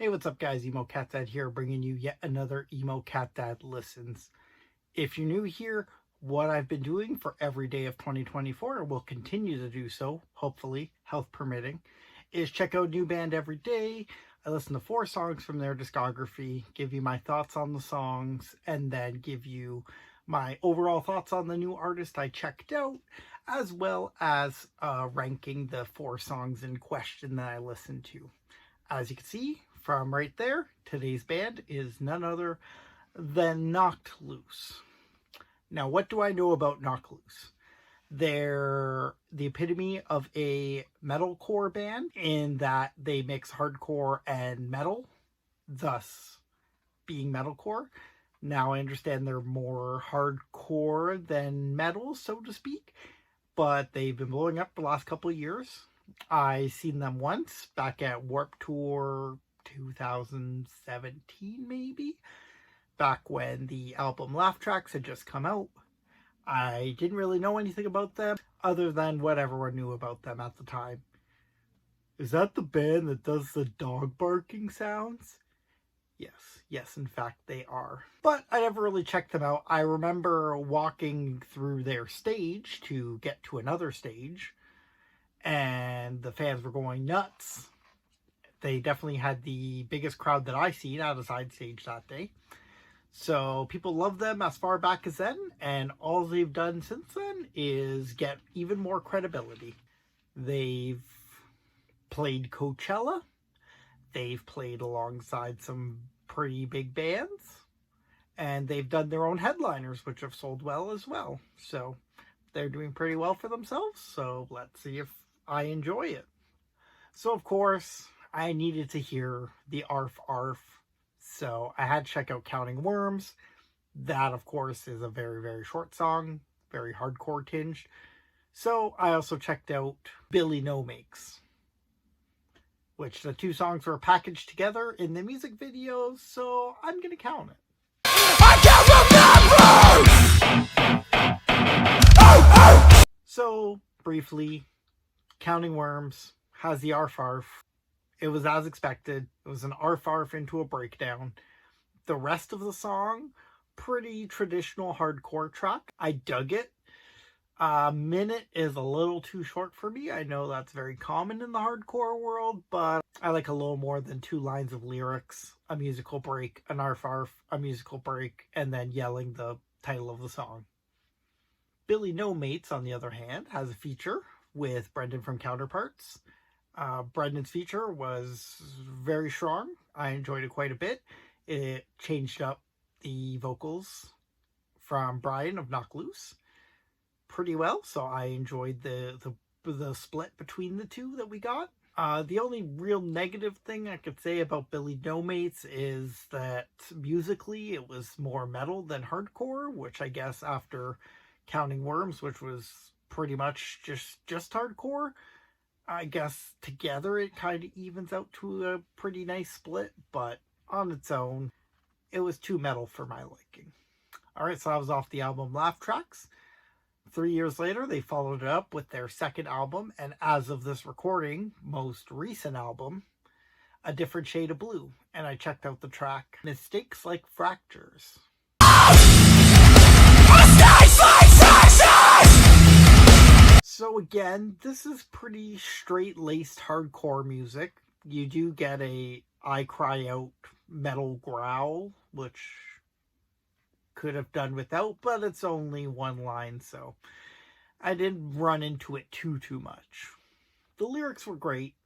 Hey, what's up guys? Emo Cat Dad here, bringing you yet another Emo Cat Dad Listens. If you're new here, what I've been doing for every day of 2024, and will continue to do so, hopefully, health permitting, is check out a new band every day. I listen to 4 songs from their discography, give you my thoughts on the songs, and then give you my overall thoughts on the new artist I checked out, as well as ranking the 4 songs in question that I listened to. As you can see from right there, today's band is none other than Knocked Loose. Now, what do I know about Knocked Loose? They're the epitome of a metalcore band in that they mix hardcore and metal, thus being metalcore. Now, I understand they're more hardcore than metal, so to speak, but they've been blowing up the last couple of years. I seen them once back at Warped Tour 2017, maybe, back when the album Laugh Tracks had just come out. I didn't really know anything about them other than what everyone knew about them at the time. Is that the band that does the dog barking sounds? Yes, in fact they are. But I never really checked them out. I remember walking through their stage to get to another stage, and the fans were going nuts. They definitely had the biggest crowd that I seen at a side stage that day. So people love them as far back as then, and all they've done since then is get even more credibility. They've played Coachella. They've played alongside some pretty big bands, and they've done their own headliners, which have sold well as well. So they're doing pretty well for themselves. So let's see if I enjoy it. So of course, I needed to hear the Arf Arf. So I had to check out Counting Worms. That, of course, is a very, very short song, very hardcore tinged. So I also checked out Billy No Makes, which the 2 songs were packaged together in the music video, so I'm going to count it. I can't remember! So, briefly, Counting Worms has the Arf Arf. It was as expected. It was an Arf Arf into a breakdown. The rest of the song, pretty traditional hardcore track. I dug it. A minute is a little too short for me. I know that's very common in the hardcore world, but I like a little more than 2 lines of lyrics, a musical break, an Arf Arf, a musical break, and then yelling the title of the song. Billy No Mates, on the other hand, has a feature with Brendan from Counterparts. Brendan's feature was very strong. I enjoyed it quite a bit. It changed up the vocals from Brian of Knocked Loose pretty well, so I enjoyed the split between the 2 that we got. The only real negative thing I could say about Billy No Mates is that musically it was more metal than hardcore, which I guess after Counting Worms, which was pretty much just hardcore, I guess together it kind of evens out to a pretty nice split, but on its own, it was too metal for my liking. Alright, so I was off the album Laugh Tracks. 3 years later, they followed it up with their second album, and as of this recording, most recent album, A Different Shade of Blue. And I checked out the track Mistakes Like Fractures. So again, this is pretty straight-laced hardcore music. You do get a I Cry Out metal growl, which could have done without, but it's only 1 line, so I didn't run into it too much. The lyrics were great.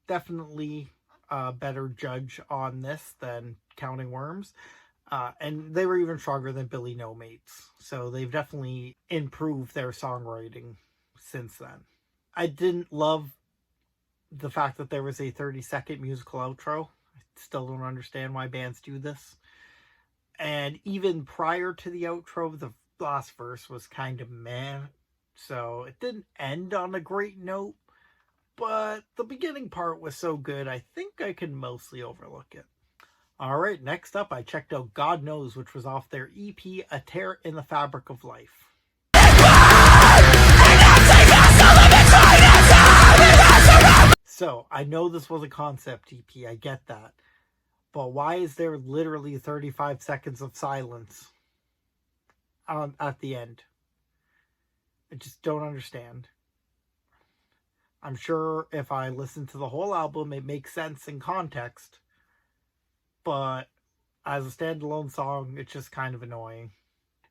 Definitely a better judge on this than Counting Worms. And they were even stronger than Billy No Mates. So they've definitely improved their songwriting since then. I didn't love the fact that there was a 30-second musical outro. I still don't understand why bands do this. And even prior to the outro, the last verse was kind of meh. So it didn't end on a great note. But the beginning part was so good, I think I can mostly overlook it. Alright, next up I checked out God Knows, which was off their EP, A Tear in the Fabric of Life. So, I know this was a concept EP, I get that. But why is there literally 35 seconds of silence at the end? I just don't understand. I'm sure if I listen to the whole album, it makes sense in context. But as a standalone song, it's just kind of annoying.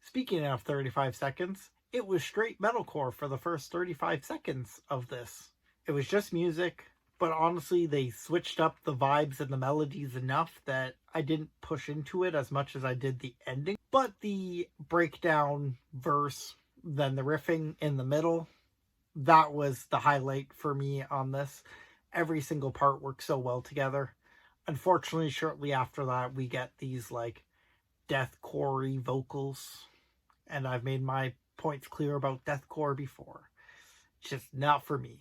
Speaking of 35 seconds, it was straight metalcore for the first 35 seconds of this. It was just music, but honestly, they switched up the vibes and the melodies enough that I didn't push into it as much as I did the ending. But the breakdown verse, then the riffing in the middle, that was the highlight for me on this. Every single part worked so well together. Unfortunately, shortly after that, we get these like deathcore vocals, and I've made my points clear about deathcore before. It's just not for me.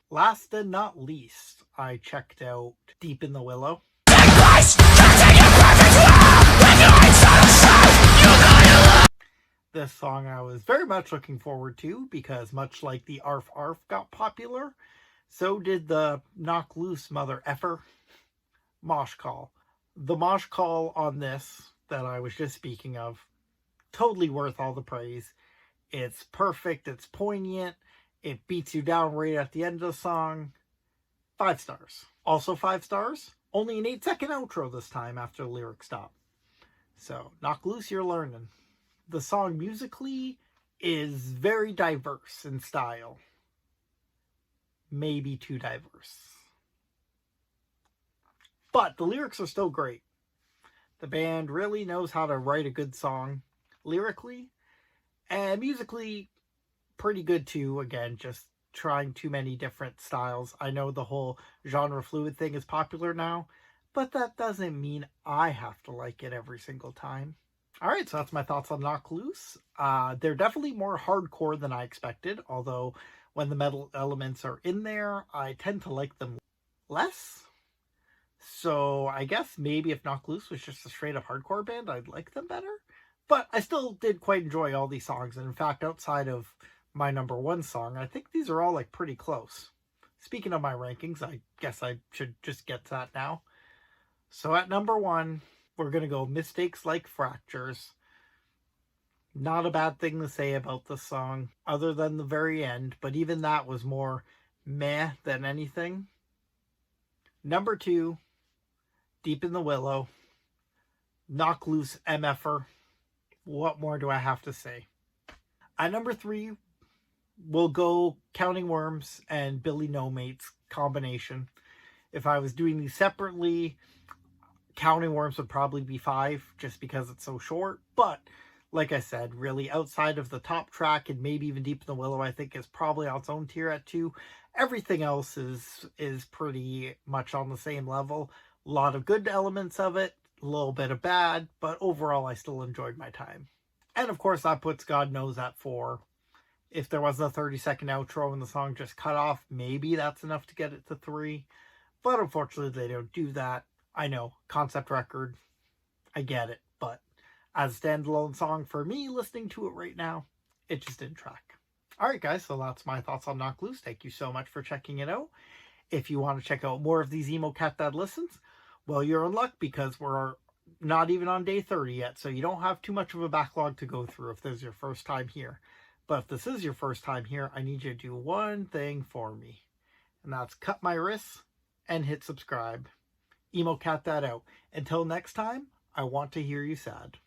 Last and not least, I checked out Deep in the Willow. This song I was very much looking forward to because much like the Arf Arf got popular, so did the Knock Loose Mother Effer Mosh Call. The Mosh Call on this that I was just speaking of, totally worth all the praise. It's perfect, it's poignant, it beats you down right at the end of the song. 5 stars. Also 5 stars, only an 8-second outro this time after the lyrics stop. So, Knock Loose, you're learning. The song musically is very diverse in style. Maybe too diverse. But the lyrics are still great. The band really knows how to write a good song lyrically, and musically pretty good too. Again, just trying too many different styles. I know the whole genre fluid thing is popular now, but that doesn't mean I have to like it every single time. Alright, so that's my thoughts on Knock Loose. They're definitely more hardcore than I expected, although when the metal elements are in there, I tend to like them less. So I guess maybe if Knock Loose was just a straight up hardcore band, I'd like them better. But I still did quite enjoy all these songs. And in fact, outside of my number 1 song, I think these are all like pretty close. Speaking of my rankings, I guess I should just get to that now. So at number 1, we're going to go Mistakes Like Fractures. Not a bad thing to say about this song, other than the very end. But even that was more meh than anything. Number 2, Deep in the Willow. Knock Loose MFer. What more do I have to say? At number 3, we'll go Counting Worms and Billy No Mate's combination. If I was doing these separately, Counting Worms would probably be 5 just because it's so short. But like I said, really outside of the top track and maybe even Deep in the Willow, I think is probably on its own tier at 2. Everything else is pretty much on the same level. A lot of good elements of it, a little bit of bad, but overall I still enjoyed my time. And of course that puts God Knows at 4. If there was a 30-second outro and the song just cut off, maybe that's enough to get it to 3. But unfortunately they don't do that. I know, concept record, I get it, but as a standalone song for me listening to it right now, it just didn't track. Alright guys, so that's my thoughts on Knock Loose. Thank you so much for checking it out. If you want to check out more of these Emo Cat Dad listens, well, you're in luck because we're not even on day 30 yet, so you don't have too much of a backlog to go through if this is your first time here. But if this is your first time here, I need you to do one thing for me, and that's cut my wrists and hit subscribe. Emo Cat Dad out. Until next time, I want to hear you sad.